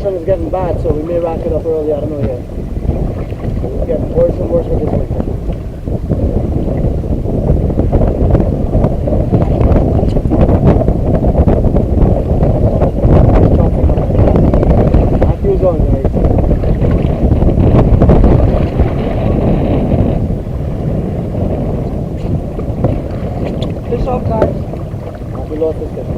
situation is getting bad, so we may rack it up early, I don't know yet. It's getting worse and worse with this winter. Matthew's on, guys. Fish off, guys. We lost this fish, guys.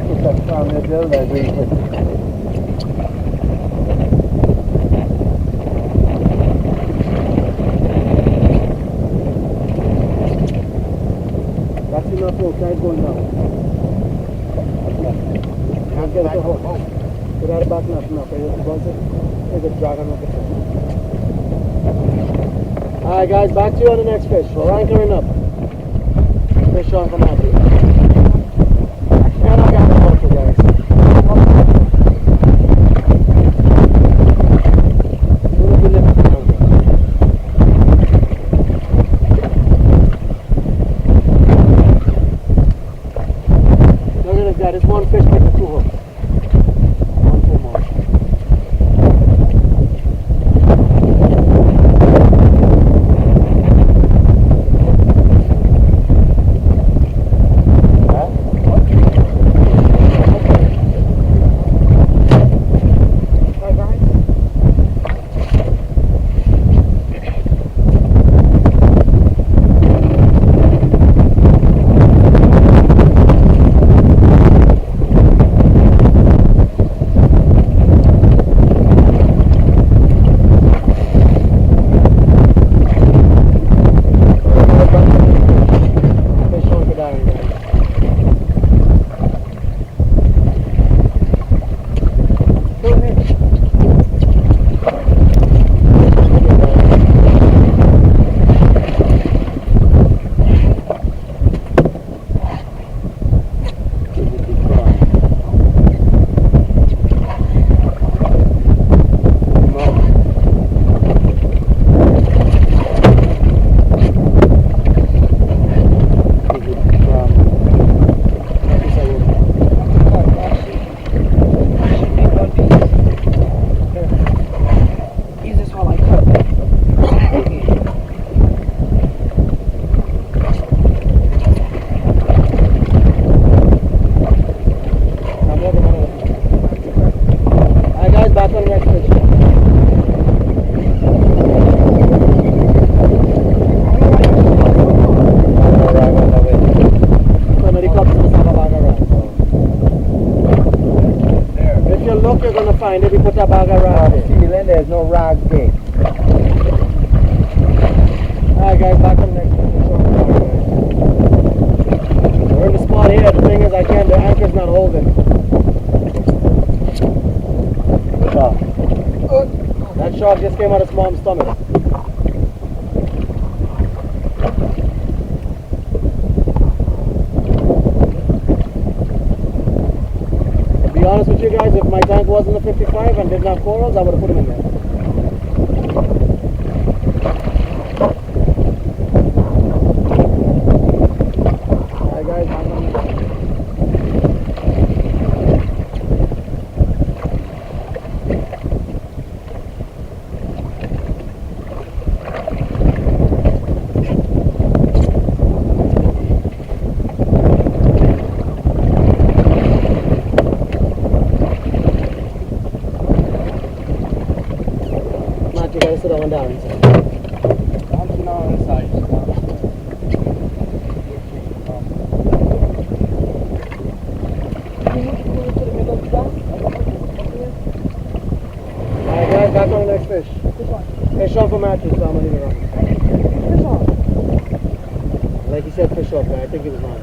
Put that down there, Bill, there, very quick. That's enough rope, try going down. Can't get it to hook. Put out back enough, enough. There's a dragon up the top. Alright guys, back to you on the next fish. We're anchoring up. Fish on from Matthew. And I got the motor, guys. Look at this guy, this one fish picked the two hooks. One, two more. You're gonna find if you put a bag of rags in. Feeling there's no rags there. Alright guys, back on the next one. We're in the spot here. The thing is, the anchor's not holding. That shark just came out of its mom's stomach. To be honest with you guys, if my tank wasn't a 55 and didn't have corals, I would have put them in there. Alright guys, back on the next one. You gotta sit on down inside. I'm sitting on inside. Alright guys, back on the next fish. Fish on for Matthew, so I'm gonna leave it on. Fish on. Like he said, fish off, guys. I think he was on.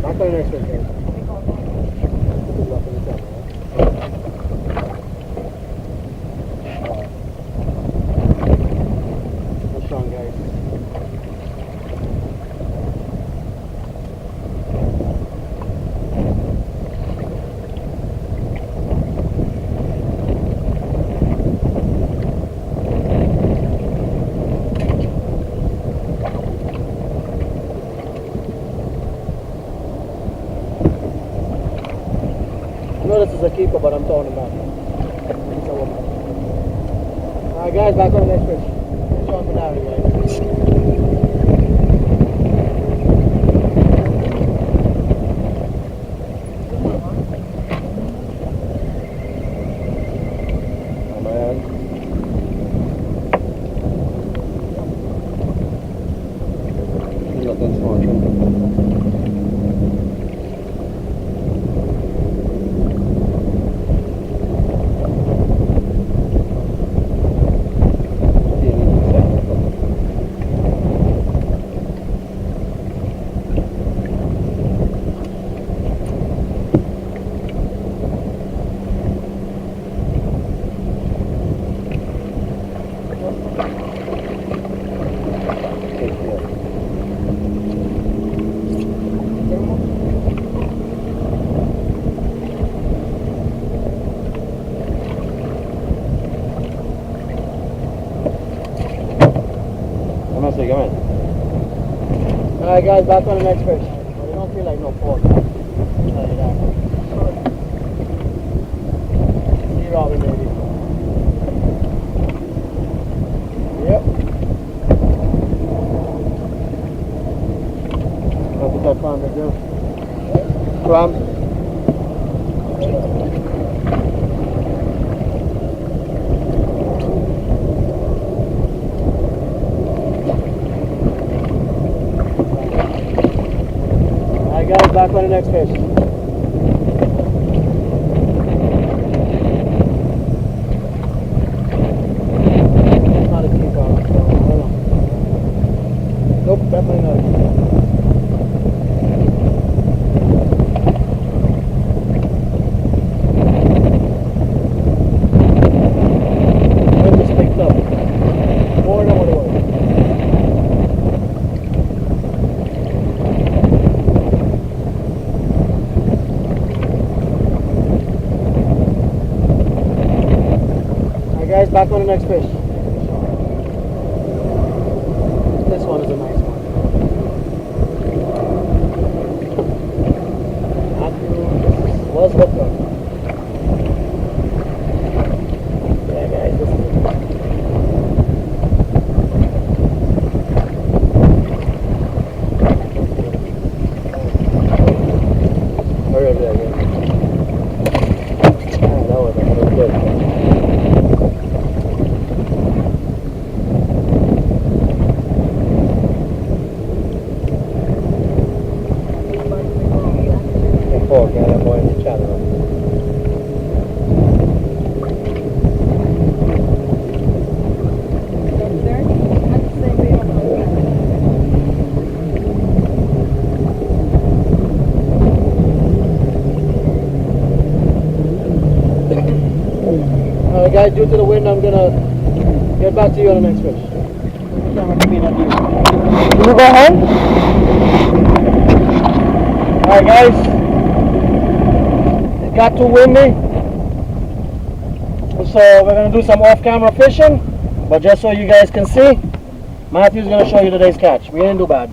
Back on the next fish, guys. Good luck in the camera, right? Strong, guys. know this is a keeper, but I'm throwing him back. Alright guys, back on the next fish. Sean Benari, guys. Alright guys, back on the next fish. But it don't feel like no pork. I'll tell you that. Sea robin maybe. Yep. I'll put that clam right there. Clam. Guys, back on the next fish. Not a keeper. I don't know. Nope, definitely not. Wind just picked up. More than what it was. Guys, back on the next fish. This one is a nice one. Was hooked up. Yeah, guys, this is hurry up there, guys. Ah, that was good. Alright guys, due to the wind, I'm gonna get back to you on the next fish. Can you go home? Alright guys, it got too windy, so we're gonna do some off-camera fishing, but just so you guys can see, Matthew's gonna show you today's catch. We didn't do bad.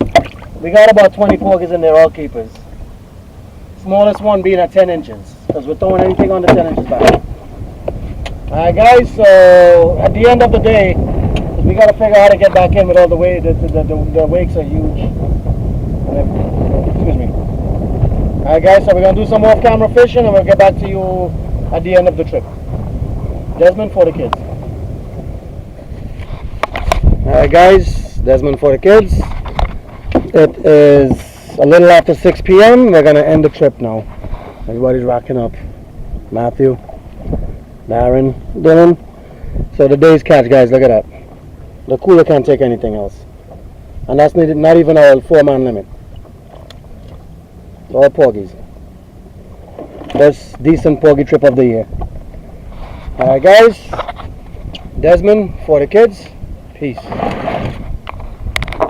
We got about 20 porgies in there, all keepers. Smallest one being at 10 inches, because we're throwing anything under 10 inches back. Alright guys, so at the end of the day, we got to figure out how to get back in with all the way, the wakes are huge. Excuse me. Alright guys, so we're going to do some off-camera fishing and we'll get back to you at the end of the trip. Desmond for the kids. Alright guys, Desmond for the kids. It is a little after 6 p.m. We're going to end the trip now. Everybody's rocking up. Matthew, Darren, Dylan. So the day's catch, guys, look at that. The cooler can't take anything else. And that's not even our 4-man limit. All porgies. First decent porgy trip of the year. Alright guys, Desmond for the kids. Peace.